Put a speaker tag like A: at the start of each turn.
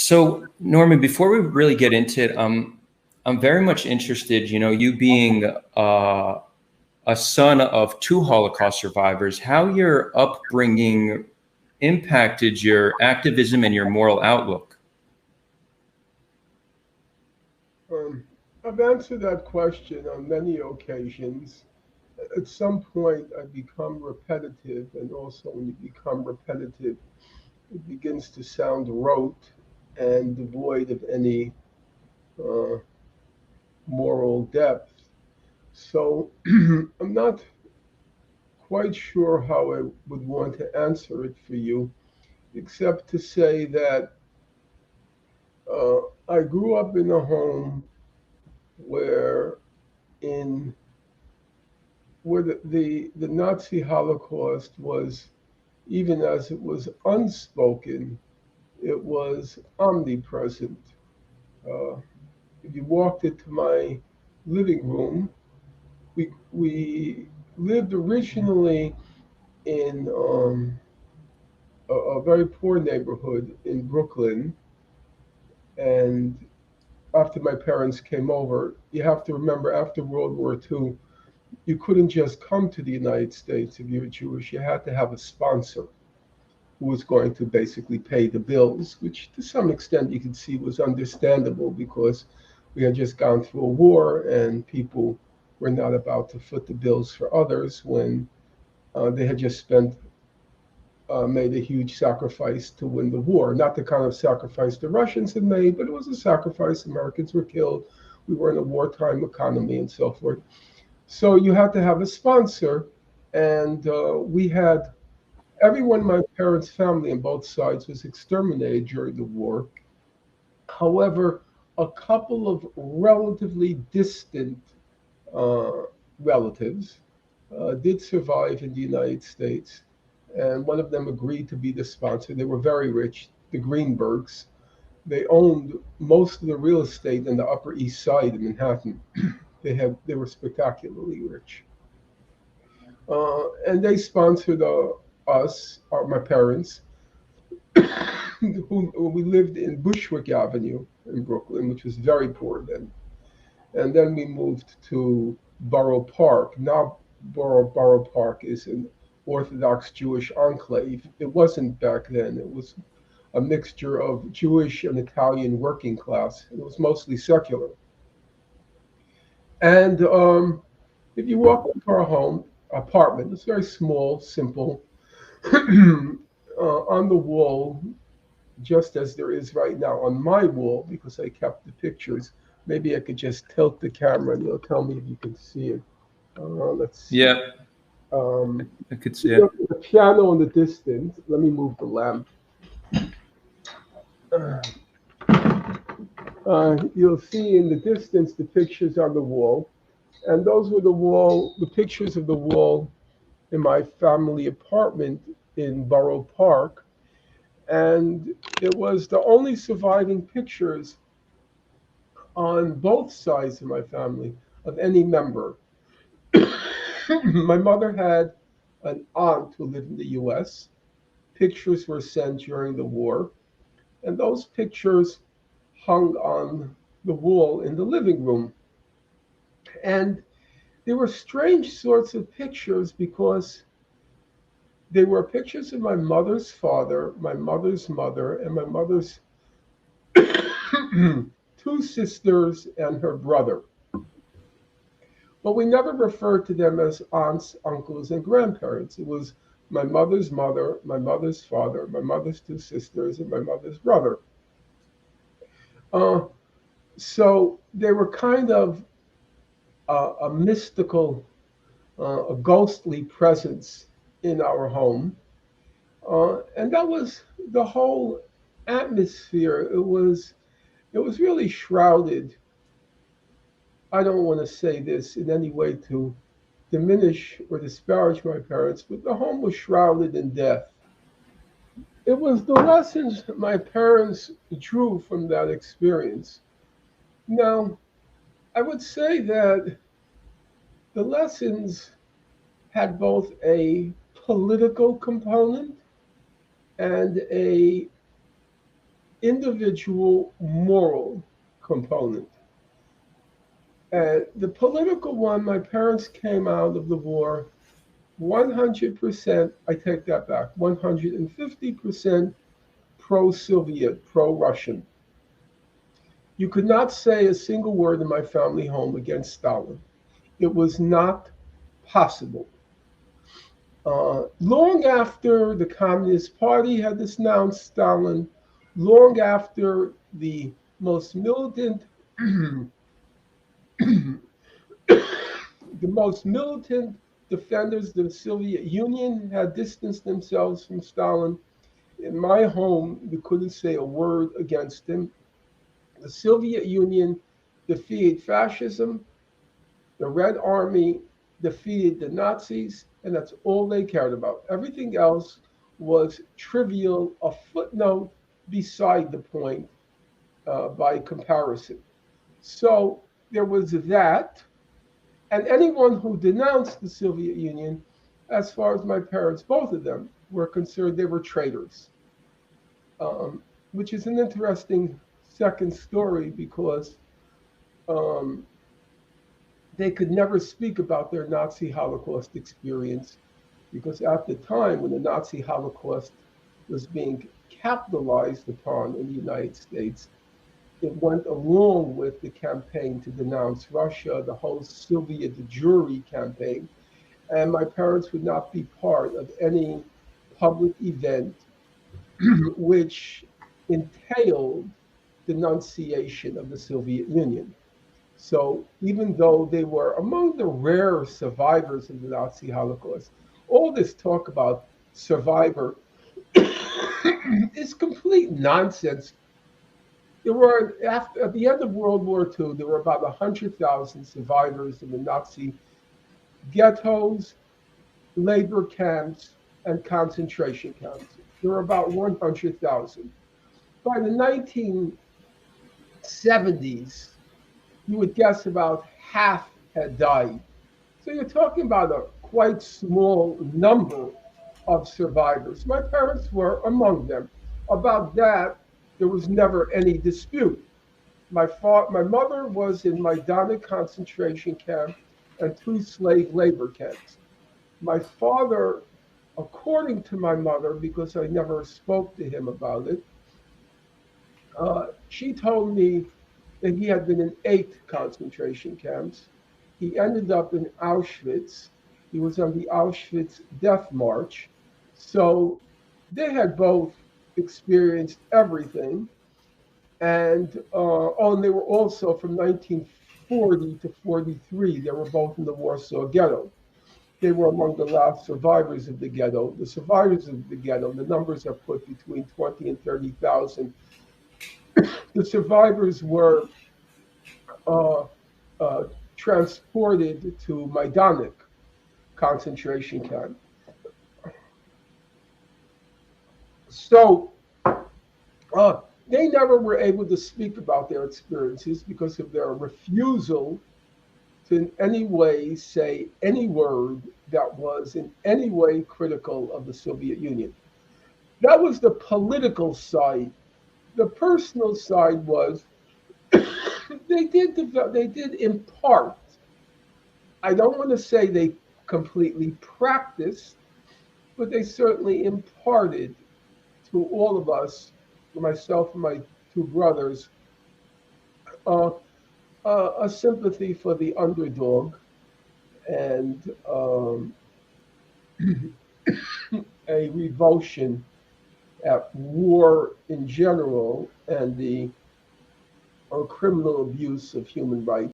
A: So, Norman, before we really get into it, I'm very much interested, you being a son of two Holocaust survivors, how your upbringing impacted your activism and your moral outlook.
B: I've answered that question on many occasions. At some point, I become repetitive, and also when you become repetitive, it begins to sound rote and devoid of any uh, moral depth. So I'm not quite sure how I would want to answer it for you, except to say that uh, I grew up in a home where in where the Nazi Holocaust was, even as it was unspoken, it was omnipresent. Uh, if you walked into my living room, we lived originally in a very poor neighborhood in Brooklyn, and after my parents came over, you have to remember after World War II, you couldn't just come to the United States if you were Jewish. You had to have a sponsor who was going to basically pay the bills, which to some extent you could see was understandable because we had just gone through a war and people were not about to foot the bills for others when they had just made a huge sacrifice to win the war. Not the kind of sacrifice the Russians had made, but it was a sacrifice. Americans were killed. We were in a wartime economy and so forth. So you had to have a sponsor, and we had everyone in my parents' family on both sides was exterminated during the war. However, a couple of relatively distant uh, relatives did survive in the United States, and one of them agreed to be the sponsor. They were very rich, the Greenbergs. They owned most of the real estate in the Upper East Side of Manhattan. They were spectacularly rich, and they sponsored us, my parents, who we lived in Bushwick Avenue in Brooklyn, which was very poor then. And then we moved to Borough Park. Now Borough Park is an Orthodox Jewish enclave. It wasn't back then. It was a mixture of Jewish and Italian working class. It was mostly secular. And if you walk into our home apartment, it's very small, simple. On the wall, just as there is right now on my wall, because I kept the pictures. Maybe I could just tilt the camera and you'll tell me if you can see it. Let's see.
A: Yeah,
B: Um,
A: I could see it.
B: the piano in the distance. Let me move the lamp. You'll see in the distance the pictures on the wall, and those were the pictures of the wall in my family apartment in Borough Park, and it was the only surviving pictures on both sides of my family of any member. My mother had an aunt who lived in the US. Pictures were sent during the war, and those pictures hung on the wall in the living room. And they were strange sorts of pictures because they were pictures of my mother's father, my mother's mother, and my mother's two sisters and her brother. But we never referred to them as aunts, uncles, and grandparents. It was my mother's mother, my mother's father, my mother's two sisters, and my mother's brother. Uh, so they were kind of a mystical, a ghostly presence in our home. And that was the whole atmosphere. It was really shrouded. I don't want to say this in any way to diminish or disparage my parents, but the home was shrouded in death. It was the lessons that my parents drew from that experience. Now, I would say that the lessons had both a political component and a individual moral component. And the political one, my parents came out of the war 100%, I take that back, 150% pro-Soviet, pro-Russian. You could not say a single word in my family home against Stalin. It was not possible. Long after the Communist Party had denounced Stalin, long after the most militant, the most militant defenders of the Soviet Union had distanced themselves from Stalin. In my home, we couldn't say a word against him. The Soviet Union defeated fascism. The Red Army defeated the Nazis, and that's all they cared about. Everything else was trivial, a footnote beside the point by comparison. So there was that, and anyone who denounced the Soviet Union, as far as my parents, both of them, were concerned, they were traitors, which is an interesting second story because they could never speak about their Nazi Holocaust experience because at the time when the Nazi Holocaust was being capitalized upon in the United States, it went along with the campaign to denounce Russia, the whole Soviet Jewry campaign, and my parents would not be part of any public event which entailed denunciation of the Soviet Union. So even though they were among the rare survivors of the Nazi Holocaust, all this talk about survivor is complete nonsense. There were, after, at the end of World War II, there were about 100,000 survivors in the Nazi ghettos, labor camps, and concentration camps. There were about 100,000. By the 1970s, you would guess about half had died. So you're talking about a quite small number of survivors. My parents were among them. About that, there was never any dispute. My mother was in Majdanek concentration camp and 2 slave labor camps. My father, according to my mother, because I never spoke to him about it, she told me that he had been in 8 concentration camps. He ended up in Auschwitz. He was on the Auschwitz death march. So they had both experienced everything. And they were also from 1940 to 43. They were both in the Warsaw Ghetto. They were among the last survivors of the ghetto. The survivors of the ghetto, the numbers are put between 20 and 30,000. The survivors were uh, uh, transported to Majdanek concentration camp. So they never were able to speak about their experiences because of their refusal to in any way say any word that was in any way critical of the Soviet Union. That was the political side. The personal side was they did impart. I don't want to say they completely practiced, but they certainly imparted to all of us, myself and my 2 brothers, uh, a sympathy for the underdog and a revulsion at war in general and the criminal abuse of human rights.